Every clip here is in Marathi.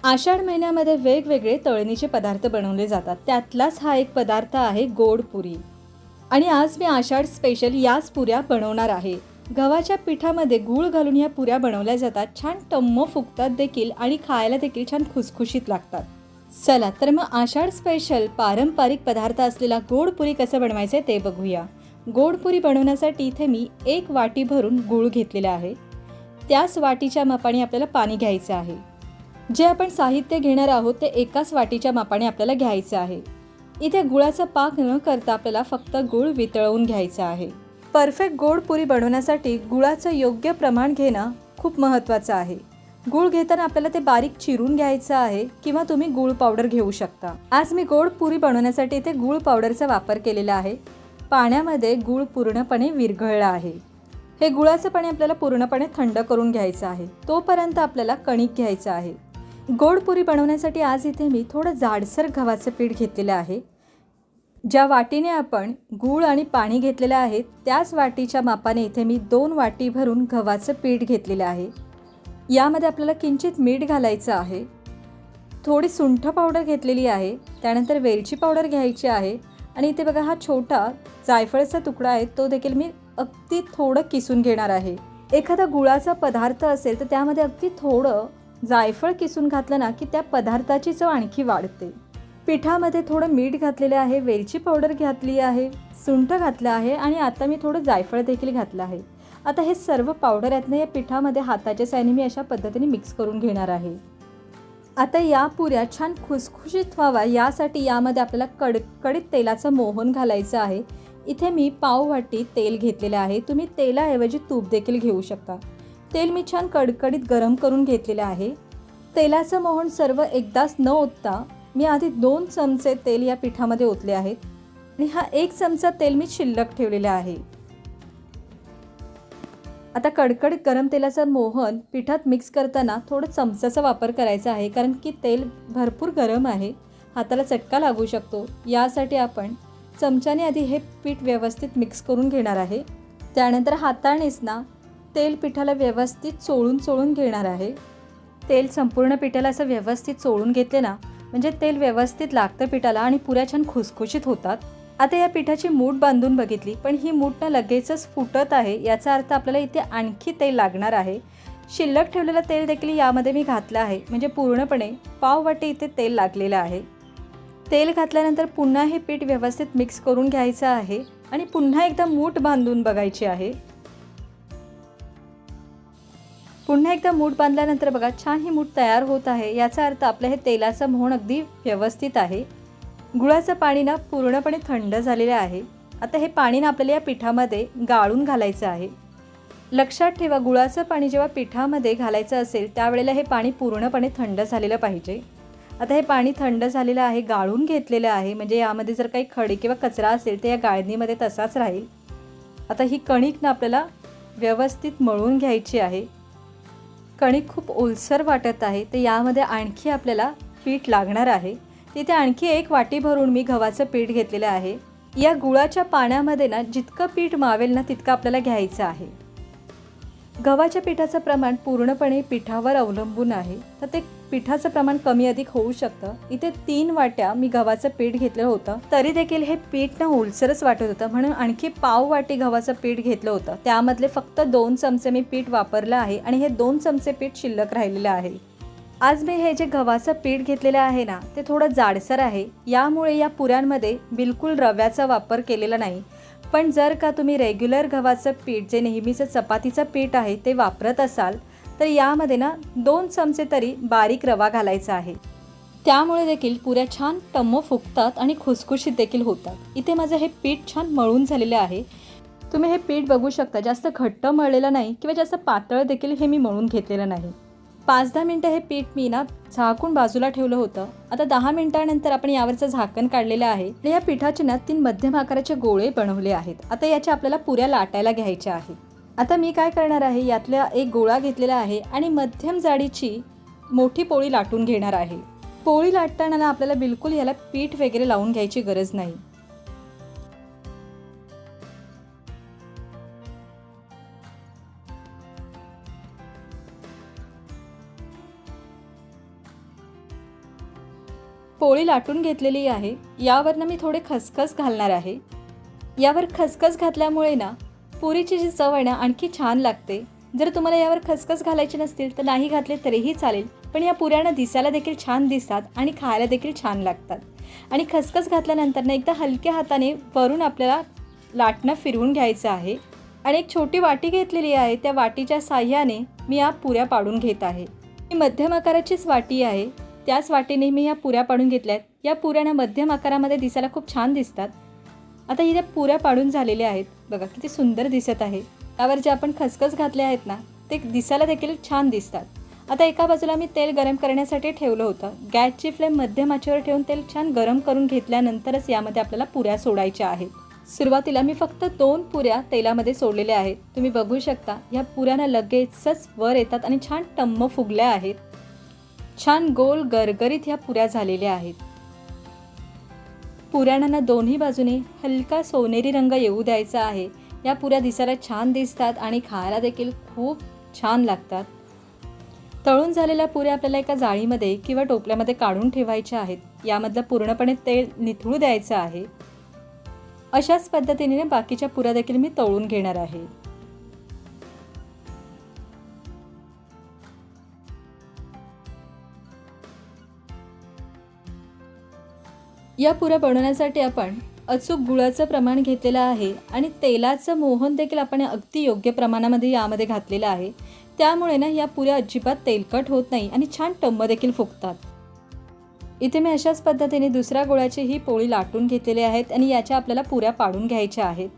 आषाढ महिन्यामध्ये वेगवेगळे तळणीचे पदार्थ बनवले जातात. त्यातलाच हा एक पदार्थ आहे गोड पुरी. आणि आज मी आषाढ स्पेशल याच पुऱ्या बनवणार आहे. गव्हाच्या पिठामध्ये गूळ घालून या पुऱ्या बनवल्या जातात. छान टम्म फुगतात देखील आणि खायला देखील छान खुसखुशीत लागतात. चला तर मग आषाढ स्पेशल पारंपरिक पदार्थ असलेला गोड पुरी कसं बनवायचं ते बघूया. गोड पुरी बनवण्यासाठी इथे मी 1 वाटी भरून गूळ घेतलेला आहे. त्याच वाटीच्या मापाने आपल्याला पाणी घ्यायचं आहे. जे आपण साहित्य घेणार आहोत ते एकाच वाटीच्या मापाने आपल्याला घ्यायचं आहे. इथे गुळाचा पाक न करता आपल्याला फक्त गूळ वितळवून घ्यायचा आहे. परफेक्ट गोड पुरी बनवण्यासाठी गुळाचं योग्य प्रमाण घेणं खूप महत्त्वाचं आहे. गूळ घेताना आपल्याला ते बारीक चिरून घ्यायचं आहे किंवा तुम्ही गूळ पावडर घेऊ शकता. आज मी गोड पुरी बनवण्यासाठी इथे गूळ पावडरचा वापर केलेला आहे. पाण्यामध्ये गूळ पूर्णपणे विरघळला आहे. हे गुळाचं पाणी आपल्याला पूर्णपणे थंड करून घ्यायचं आहे. तोपर्यंत आपल्याला कणिक घ्यायचं आहे. गोड पुरी बनवण्यासाठी आज इथे मी थोडं जाडसर गव्हाचं पीठ घेतलेलं आहे. ज्या वाटीने आपण गूळ आणि पाणी घेतलेलं आहे त्याच वाटीच्या मापाने इथे मी 2 वाटी भरून गव्हाचं पीठ घेतलेलं आहे. यामध्ये आपल्याला किंचित मीठ घालायचं आहे. थोडी सुंठ पावडर घेतलेली आहे. त्यानंतर वेलची पावडर घ्यायची आहे. आणि इथे बघा हा छोटा जायफळाचा तुकडा आहे तो देखील मी अगदी थोडं किसून घेणार आहे. एखादा गुळाचा पदार्थ असेल तर त्यामध्ये अगदी थोडं जायफळ किसून घातलं ना की त्या पदार्थाची चव आणखी वाढते. पिठामध्ये थोडं मीठ घातलेलं आहे, वेलची पावडर घातली आहे, सुंठ घातलं आहे आणि आता मी थोडं जायफळ देखील घातलं आहे. आता हे सर्व पावडर आहेत ना या पिठामध्ये हाताच्या साहाय्याने मी अशा पद्धतीने मिक्स करून घेणार आहे. आता या पुऱ्या छान खुसखुशीत व्हावा यासाठी यामध्ये आपल्याला कडकडीत तेलाचं मोहन घालायचं आहे. इथे मी पाव वाटी तेल घेतलेलं आहे. तुम्ही तेलाऐवजी तूप देखील घेऊ शकता. तेल मी छान कडकडीत गरम करून घेतलेलं आहे. तेलाचं मोहन सर्व एकदाच न ओतता मी आधी 2 चमचे तेल या पिठामध्ये ओतले आहेत आणि हा 1 चमचा तेल मी शिल्लक ठेवलेला आहे. आता कडकडीत गरम तेलाचं मोहन पिठात मिक्स करताना थोडं चमचाचा वापर करायचा आहे कारण की तेल भरपूर गरम आहे. हाताला चटका लागू शकतो. यासाठी आपण चमच्याने आधी हे पीठ व्यवस्थित मिक्स करून घेणार आहे. त्यानंतर हातानेच ना तेल पिठाला व्यवस्थित चोळून घेणार आहे. तेल संपूर्ण पिठाला असं व्यवस्थित चोळून घेतले ना म्हणजे तेल व्यवस्थित लागतं पिठाला आणि पुऱ्या छान खुसखुशीत होतात. आता या पिठाची मूठ बांधून बघितली पण ही मूठ ना लगेचच फुटत आहे. याचा अर्थ आपल्याला इथे आणखी तेल लागणार आहे. शिल्लक ठेवलेलं तेल देखील यामध्ये मी घातलं आहे म्हणजे पूर्णपणे पाव वाटी इथे तेल लागलेलं आहे. तेल घातल्यानंतर पुन्हा हे पीठ व्यवस्थित मिक्स करून घ्यायचं आहे आणि पुन्हा एकदा मूठ बांधून बघायची आहे. पुन्हा एकदा मूठ बांधल्यानंतर बघा छान ही मूठ तयार होत आहे. याचा अर्थ आपलं हे तेलाचं मोहन अगदी व्यवस्थित आहे. गुळाचं पाणी ना पूर्णपणे थंड झालेलं आहे. आता हे पाणी ना आपल्याला या पिठामध्ये गाळून घालायचं आहे. लक्षात ठेवा गुळाचं पाणी जेव्हा पिठामध्ये घालायचं असेल त्यावेळेला हे पाणी पूर्णपणे थंड झालेलं पाहिजे. आता हे पाणी थंड झालेलं आहे, गाळून घेतलेलं आहे म्हणजे यामध्ये जर काही खडे किंवा कचरा असेल तर या गाळणीमध्ये तसाच राहील. आता ही कणिक ना आपल्याला व्यवस्थित मळून घ्यायची आहे. कणिक खूप ओलसर वाटत आहे तर यामध्ये आणखी आपल्याला पीठ लागणार आहे. तिथे आणखी 1 वाटी भरून मी गव्हाचं पीठ घेतलेलं आहे. या गुळाच्या पाण्यामध्ये ना जितकं पीठ मावेल ना तितकं आपल्याला घ्यायचं आहे. गव्हाच्या पिठाचं प्रमाण पूर्णपणे पिठावर अवलंबून आहे तर ते पिठाचं प्रमाण कमी अधिक होऊ शकतं. इथे 3 वाट्या मी गव्हाचं पीठ घेतलं होतं तरी देखील हे पीठ ना ओलसरच वाटत होतं म्हणून आणखी पाव वाटी गव्हाचं पीठ घेतलं होतं. त्यामधले फक्त 2 चमचे मी पीठ वापरलं आहे आणि हे 2 चमचे पीठ शिल्लक राहिलेलं आहे. आज मी हे जे गव्हाचं पीठ घेतलेलं आहे ना ते थोडं जाडसर आहे. यामुळे या पुऱ्यांमध्ये बिलकुल रव्याचा वापर केलेला नाही. पण जर का तुम्ही रेग्युलर गव्हाचं पीठ जे नेहमीचं चपातीचं पीठ आहे ते वापरत असाल तर यामध्ये ना 2 चमचे तरी बारीक रवा घालायचा आहे. त्यामुळे देखील पुऱ्या छान टम्म फुगतात आणि खुसखुशीत देखील होतात. इथे माझं हे पीठ छान मळून झालेलं आहे. तुम्ही हे पीठ बघू शकता. जास्त घट्ट मळलेलं नाही किंवा जास्त पातळ देखील हे मी मळून घेतलेलं नाही. 5-10 मिनटं हे पीठ मी ना झाकून बाजूला ठेवलं होतं. आता 10 मिनिटांनंतर आपण यावरचं झाकण काढलेलं आहे. या पिठाचे ना 3 मध्यम आकाराचे गोळे बनवले आहेत. आता याच्या आपल्याला पुऱ्या लाटायला घ्यायच्या आहेत. आता मी काय करणार आहे यातल्या एक गोळा घेतलेला आहे आणि मध्यम जाडीची मोठी पोळी लाटून घेणार आहे. पोळी लाटताना ना आपल्याला बिलकुल याला पीठ वगैरे लावून घ्यायची गरज नाही. पोळी लाटून घेतलेली आहे. यावरनं मी थोडे खसखस घालणार आहे. यावर खसखस घातल्यामुळे ना पुरीची जी चव आहे ना आणखी छान लागते. जर तुम्हाला यावर खसखस घालायची नसतील तर नाही घातले तरीही चालेल, पण या पुऱ्यांना दिसायला देखील छान दिसतात आणि खायला देखील छान लागतात. आणि खसखस घातल्यानंतर ना एकदा हलक्या हाताने वरून आपल्याला लाटणं फिरवून घ्यायचं आहे. आणि एक छोटी वाटी घेतलेली आहे. त्या वाटीच्या साह्याने मी या पुऱ्या पाडून घेत आहे. ही मध्यम आकाराचीच वाटी आहे. त्याच वाटीने मी या पुऱ्या पाडून घेतल्यात. या पुऱ्यांना मध्यम आकारामध्ये दिसायला खूप छान दिसतात. आता इथे पुऱ्या पाडून झालेल्या आहेत. बघा किती सुंदर दिसत आहे. त्यावर जे आपण खसखस घातले आहेत ना ते दिसायला देखील छान दिसतात. आता एका बाजूला मी तेल गरम करण्यासाठी ठेवलं होतं. गॅसची फ्लेम मध्यम आचेवर ठेवून तेल छान गरम करून घेतल्यानंतरच यामध्ये आपल्याला पुऱ्या सोडायच्या आहेत. सुरुवातीला मी फक्त 2 पुऱ्या तेलामध्ये सोडलेल्या आहेत. तुम्ही बघू शकता या पुऱ्यांना लगेचच वर येतात आणि छान टम्म फुगल्या आहेत. छान गोल गरगरीत ह्या पुऱ्या झालेल्या आहेत. पुऱ्यांना दोन्ही बाजूने हलका सोनेरी रंग येऊ द्यायचा आहे. या पुऱ्या दिसायला छान दिसतात आणि खायला देखील खूप छान लागतात. तळून झालेल्या पुऱ्या आपल्याला एका जाळीमध्ये किंवा टोपल्यामध्ये काढून ठेवायच्या आहेत. यामधलं पूर्णपणे तेल निथळू द्यायचं आहे. अशाच पद्धतीने बाकीच्या पुऱ्या देखील मी तळून घेणार आहे. या पुऱ्या बनवण्यासाठी आपण अचूक गुळाचं प्रमाण घेतलेलं आहे आणि तेलाचं मोहन देखील आपण अगदी योग्य प्रमाणामध्ये यामध्ये घातलेलं आहे. त्यामुळे ना या पुऱ्या अजिबात तेलकट होत नाही आणि छान टम्म देखील फुगतात. इथे मी अशाच पद्धतीने दुसऱ्या गुळाची ही पोळी लाटून घेतलेली आहेत आणि याच्या आपल्याला पुऱ्या पाडून घ्यायच्या आहेत.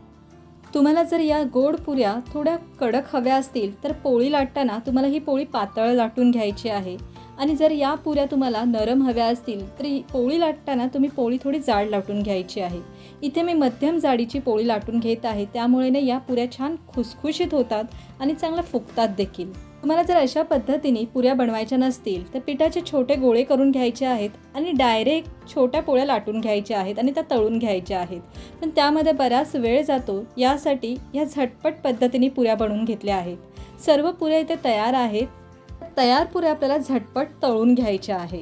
तुम्हाला जर या गोड पुऱ्या थोड्या कडक हव्या असतील तर पोळी लाटताना तुम्हाला ही पोळी पातळ लाटून घ्यायची आहे. आणि जर या पुऱ्या तुम्हाला नरम हव्या असतील तर पोळी लाटताना तुम्ही पोळी थोडी जाड लाटून घ्यायची आहे. इथे मी मध्यम जाडीची पोळी लाटून घेत आहे. त्यामुळे ना या पुऱ्या छान खुसखुशीत होतात आणि चांगल्या फुगतात देखील. तुम्हाला जर अशा पद्धतीने पुऱ्या बनवायच्या नसतील तर पिठाचे छोटे गोळे करून घ्यायचे आहेत आणि डायरेक्ट छोट्या पोळ्या लाटून घ्यायच्या आहेत आणि त्या तळून घ्यायच्या आहेत. पण त्यामध्ये बराच वेळ जातो. यासाठी या झटपट पद्धतीने पुऱ्या बनवून घेतल्या आहेत. सर्व पुऱ्या इथे तयार आहेत. तयार पुऱ्या आपल्याला झटपट तळून घ्यायच्या आहे.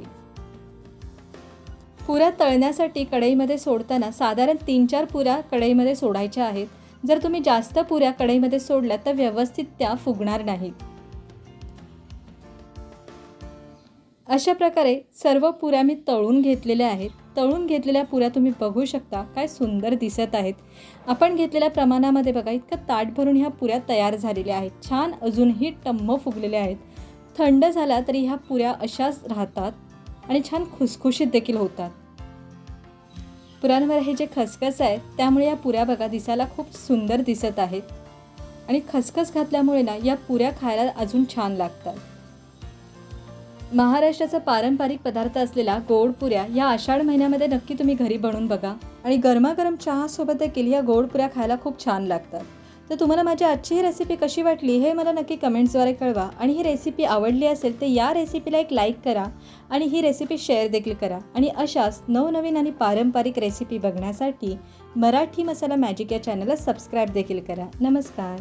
पुऱ्या तळण्यासाठी कढईमध्ये सोडताना साधारण 3-4 पुऱ्या कढईमध्ये सोडायच्या आहेत. जर तुम्ही जास्त पुऱ्या कढईमध्ये सोडल्या तर व्यवस्थित त्या फुगणार नाहीत. अशा प्रकारे सर्व पुऱ्या मी तळून घेतलेल्या आहेत. तळून घेतलेल्या पुऱ्या तुम्ही बघू शकता काय सुंदर दिसत आहेत. आपण घेतलेल्या प्रमाणामध्ये बघा इतकं ताट भरून ह्या पुऱ्या तयार झालेल्या आहेत. छान अजूनही टम्म फुगलेल्या आहेत. थंड झाला तरी ह्या पुऱ्या अशाच राहतात आणि छान खुसखुशीत देखील होतात. पुऱ्यांवर हे जे खसखस आहे त्यामुळे या पुऱ्या बघा दिसायला खूप सुंदर दिसत आहेत आणि खसखस घातल्यामुळे ना या पुऱ्या खायला अजून छान लागतात. महाराष्ट्राचा पारंपरिक पदार्थ असलेला गोड पुऱ्या या आषाढ महिन्यामध्ये नक्की तुम्ही घरी बनवून बघा आणि गरमागरम चहासोबत देखील या गोड पुऱ्या खायला खूप छान लागतात. तर तुम्हाला माझी आजची ही रेसिपी कशी वाटली हे मला नक्की कमेंट्सद्वारे कळवा. आणि ही रेसिपी आवडली असेल तर या रेसिपीला एक लाईक करा आणि ही रेसिपी शेअर देखील करा. आणि अशाच नवनवीन आणि पारंपरिक रेसिपी बघण्यासाठी मराठी मसाला मॅजिक या चॅनलला सबस्क्राईब देखील करा. नमस्कार.